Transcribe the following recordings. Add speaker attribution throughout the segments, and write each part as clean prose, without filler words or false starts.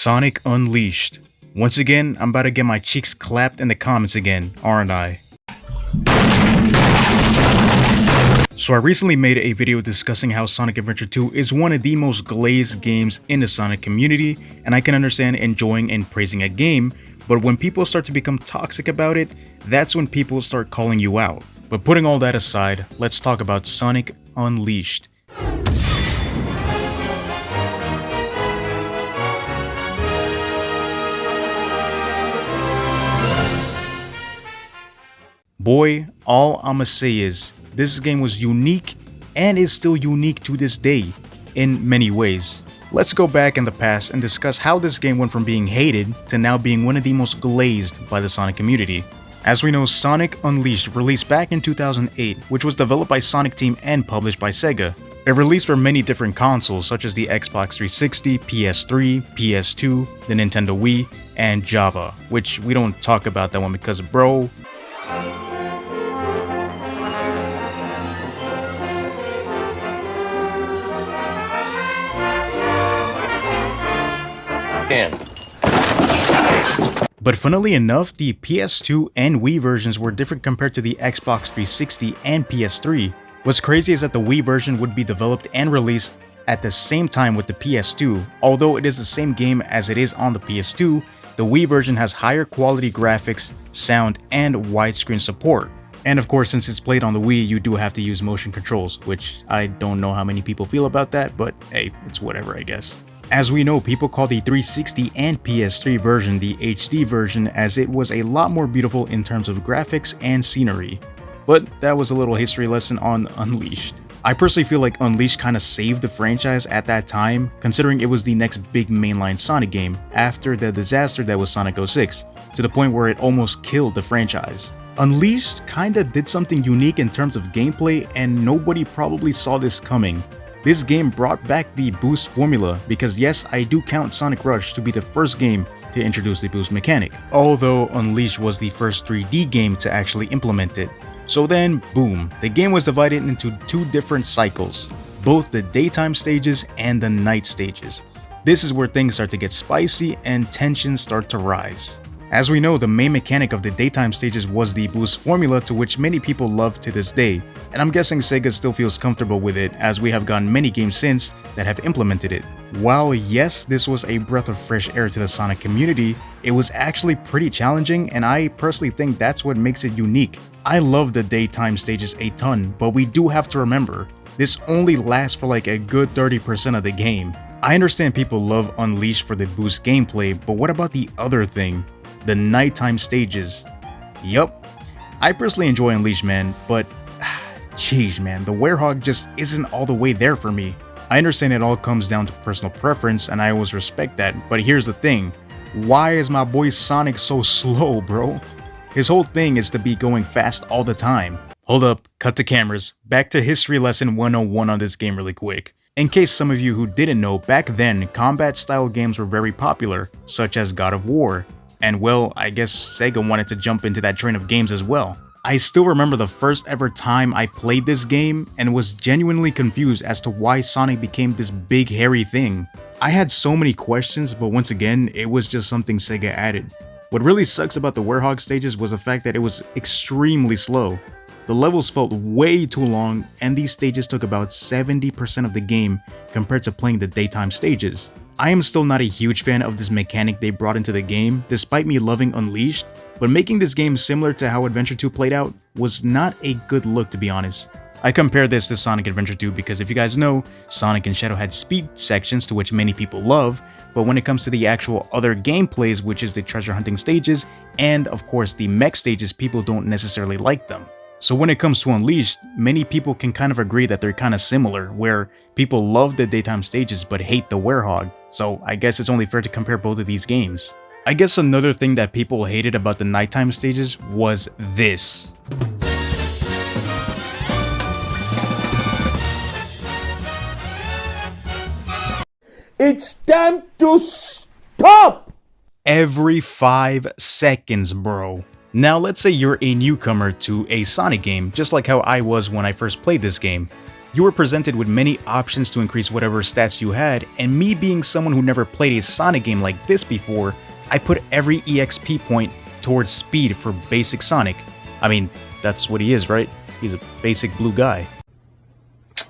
Speaker 1: Sonic Unleashed. Once again, I'm about to get my cheeks clapped in the comments again, aren't I? So I recently made a video discussing how Sonic Adventure 2 is one of the most glazed games in the Sonic community, and I can understand enjoying and praising a game, but when people start to become toxic about it, that's when people start calling you out. But putting all that aside, let's talk about Sonic Unleashed. Boy, all I'ma say is, this game was unique and is still unique to this day, in many ways. Let's go back in the past and discuss how this game went from being hated to now being one of the most glazed by the Sonic community. As we know, Sonic Unleashed released back in 2008, which was developed by Sonic Team and published by Sega. It released for many different consoles such as the Xbox 360, PS3, PS2, the Nintendo Wii, and Java, which we don't talk about that one because bro, but funnily enough, the PS2 and Wii versions were different compared to the Xbox 360 and PS3. What's crazy is that the Wii version would be developed and released at the same time with the PS2. Although it is the same game as it is on the PS2, the Wii version has higher quality graphics, sound, and widescreen support. And of course, since it's played on the Wii, you do have to use motion controls, which I don't know how many people feel about that, but hey, it's whatever I guess. As we know, people call the 360 and PS3 version the HD version as it was a lot more beautiful in terms of graphics and scenery. But that was a little history lesson on Unleashed. I personally feel like Unleashed kinda saved the franchise at that time, considering it was the next big mainline Sonic game after the disaster that was Sonic 06, to the point where it almost killed the franchise. Unleashed kinda did something unique in terms of gameplay, and nobody probably saw this coming. This game brought back the boost formula, because yes, I do count Sonic Rush to be the first game to introduce the boost mechanic, although Unleashed was the first 3D game to actually implement it. So then, boom, the game was divided into two different cycles, both the daytime stages and the night stages. This is where things start to get spicy and tensions start to rise. As we know, the main mechanic of the daytime stages was the boost formula, to which many people love to this day, and I'm guessing Sega still feels comfortable with it as we have gotten many games since that have implemented it. While yes, this was a breath of fresh air to the Sonic community, it was actually pretty challenging, and I personally think that's what makes it unique. I love the daytime stages a ton, but we do have to remember, this only lasts for like a good 30% of the game. I understand people love Unleashed for the boost gameplay, but what about the other thing? The nighttime stages. Yup, I personally enjoy Unleashed, man, but jeez man, the Werehog just isn't all the way there for me. I understand it all comes down to personal preference, and I always respect that, but here's the thing. Why is my boy Sonic so slow, bro? His whole thing is to be going fast all the time. Hold up, cut to cameras. Back to history lesson 101 on this game really quick. In case some of you who didn't know, back then, combat style games were very popular, such as God of War. And well, I guess Sega wanted to jump into that train of games as well. I still remember the first ever time I played this game and was genuinely confused as to why Sonic became this big hairy thing. I had so many questions, but once again, it was just something Sega added. What really sucks about the Werehog stages was the fact that it was extremely slow. The levels felt way too long, and these stages took about 70% of the game compared to playing the daytime stages. I am still not a huge fan of this mechanic they brought into the game, despite me loving Unleashed, but making this game similar to how Adventure 2 played out was not a good look, to be honest. I compare this to Sonic Adventure 2 because if you guys know, Sonic and Shadow had speed sections to which many people love, but when it comes to the actual other gameplays, which is the treasure hunting stages, and of course the mech stages, people don't necessarily like them. So when it comes to Unleashed, many people can kind of agree that they're kind of similar, where people love the daytime stages but hate the Werehog, so I guess it's only fair to compare both of these games. I guess another thing that people hated about the nighttime stages was this.
Speaker 2: It's time to stop!
Speaker 1: Every 5 seconds, bro. Now let's say you're a newcomer to a Sonic game, just like how I was when I first played this game. You were presented with many options to increase whatever stats you had, and me being someone who never played a Sonic game like this before, I put every EXP point towards speed for basic Sonic. I mean, that's what he is, right? He's a basic blue guy.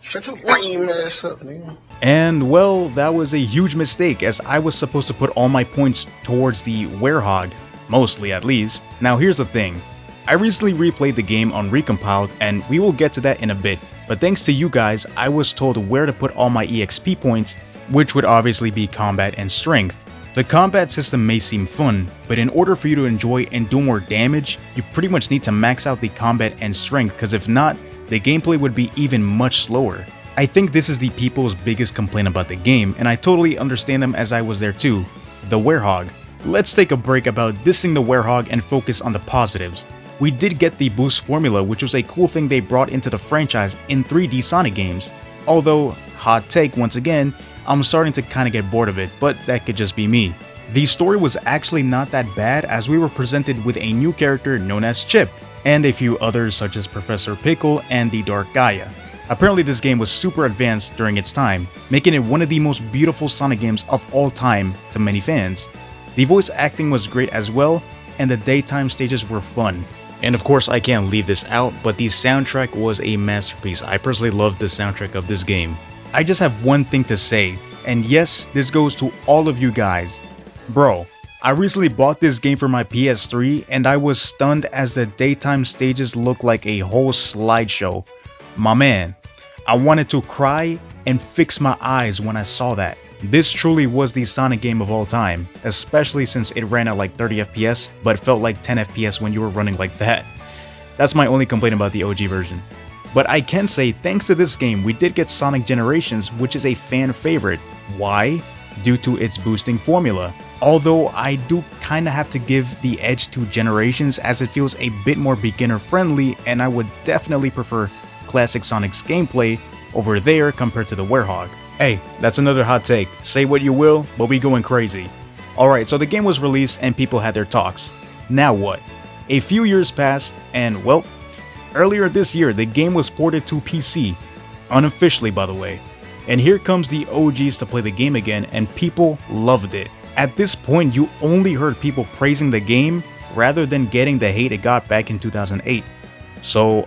Speaker 3: Shut your lame ass up, nigga.
Speaker 1: And well, that was a huge mistake, as I was supposed to put all my points towards the Werehog, mostly at least. Now here's the thing, I recently replayed the game on Recompiled, and we will get to that in a bit, but thanks to you guys, I was told where to put all my EXP points, which would obviously be combat and strength. The combat system may seem fun, but in order for you to enjoy and do more damage, you pretty much need to max out the combat and strength, because if not, the gameplay would be even much slower. I think this is the people's biggest complaint about the game, and I totally understand them as I was there too. The Werehog. Let's take a break about dissing the Werehog and focus on the positives. We did get the boost formula, which was a cool thing they brought into the franchise in 3D Sonic games. Although, hot take once again, I'm starting to kinda get bored of it, but that could just be me. The story was actually not that bad, as we were presented with a new character known as Chip, and a few others such as Professor Pickle and the Dark Gaia. Apparently this game was super advanced during its time, making it one of the most beautiful Sonic games of all time to many fans. The voice acting was great as well, and the daytime stages were fun. And of course I can't leave this out, but the soundtrack was a masterpiece. I personally loved the soundtrack of this game. I just have one thing to say, and yes, this goes to all of you guys. Bro, I recently bought this game for my PS3 and I was stunned as the daytime stages look like a whole slideshow. My man, I wanted to cry and fix my eyes when I saw that. This truly was the Sonic game of all time, especially since it ran at like 30 FPS, but felt like 10 FPS when you were running like that. That's my only complaint about the OG version. But I can say thanks to this game we did get Sonic Generations, which is a fan favorite. Why? Due to its boosting formula. Although I do kinda have to give the edge to Generations, as it feels a bit more beginner friendly, and I would definitely prefer classic Sonic's gameplay over there compared to the Werehog. Hey, that's another hot take. Say what you will, but we going crazy. Alright, so the game was released and people had their talks. Now what? A few years passed and well, earlier this year the game was ported to PC. Unofficially, by the way. And here comes the OGs to play the game again, and people loved it. At this point, you only heard people praising the game rather than getting the hate it got back in 2008. So,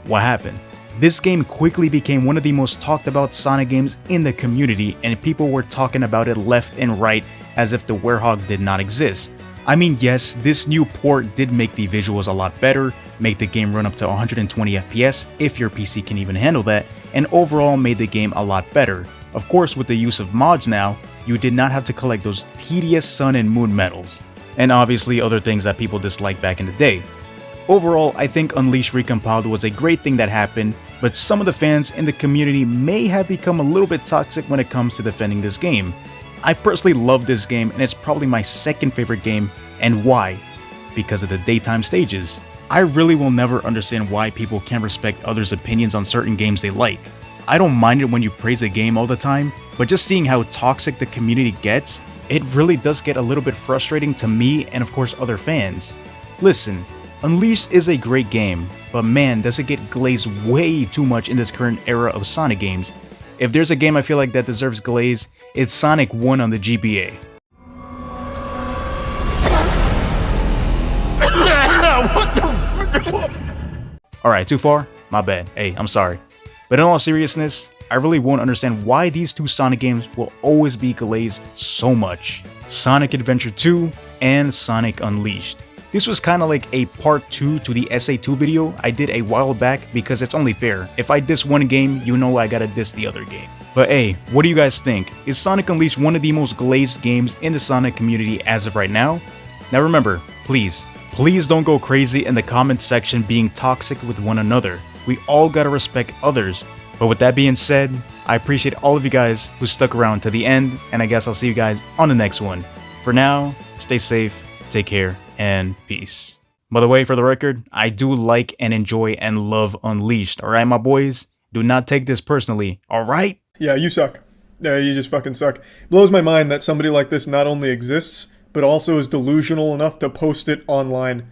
Speaker 1: what happened? This game quickly became one of the most talked about Sonic games in the community, and people were talking about it left and right as if the Werehog did not exist. I mean, yes, this new port did make the visuals a lot better, make the game run up to 120 FPS if your PC can even handle that, and overall made the game a lot better. Of course, with the use of mods now, you did not have to collect those tedious Sun and Moon medals, and obviously other things that people disliked back in the day. Overall, I think Unleashed Recompiled was a great thing that happened, but some of the fans in the community may have become a little bit toxic when it comes to defending this game. I personally love this game, and it's probably my second favorite game, and why? Because of the daytime stages. I really will never understand why people can't respect others' opinions on certain games they like. I don't mind it when you praise a game all the time, but just seeing how toxic the community gets, it really does get a little bit frustrating to me and of course other fans. Listen, Unleashed is a great game, but man does it get glazed way too much in this current era of Sonic games. If there's a game I feel like that deserves glaze, it's Sonic 1 on the GBA. Alright, too far? My bad. Hey, I'm sorry. But in all seriousness, I really won't understand why these two Sonic games will always be glazed so much. Sonic Adventure 2 and Sonic Unleashed. This was kinda like a part 2 to the SA2 video I did a while back, because it's only fair. If I diss one game, you know I gotta diss the other game. But hey, what do you guys think? Is Sonic Unleashed one of the most glazed games in the Sonic community as of right now? Now remember, please don't go crazy in the comment section being toxic with one another. We all gotta respect others. But with that being said, I appreciate all of you guys who stuck around to the end, and I guess I'll see you guys on the next one. For now, stay safe, take care, and peace. By the way, for the record, I do like and enjoy and love Unleashed, alright my boys? Do not take this personally, alright?
Speaker 4: Yeah, you suck. Yeah, you just fucking suck. Blows my mind that somebody like this not only exists, but also is delusional enough to post it online.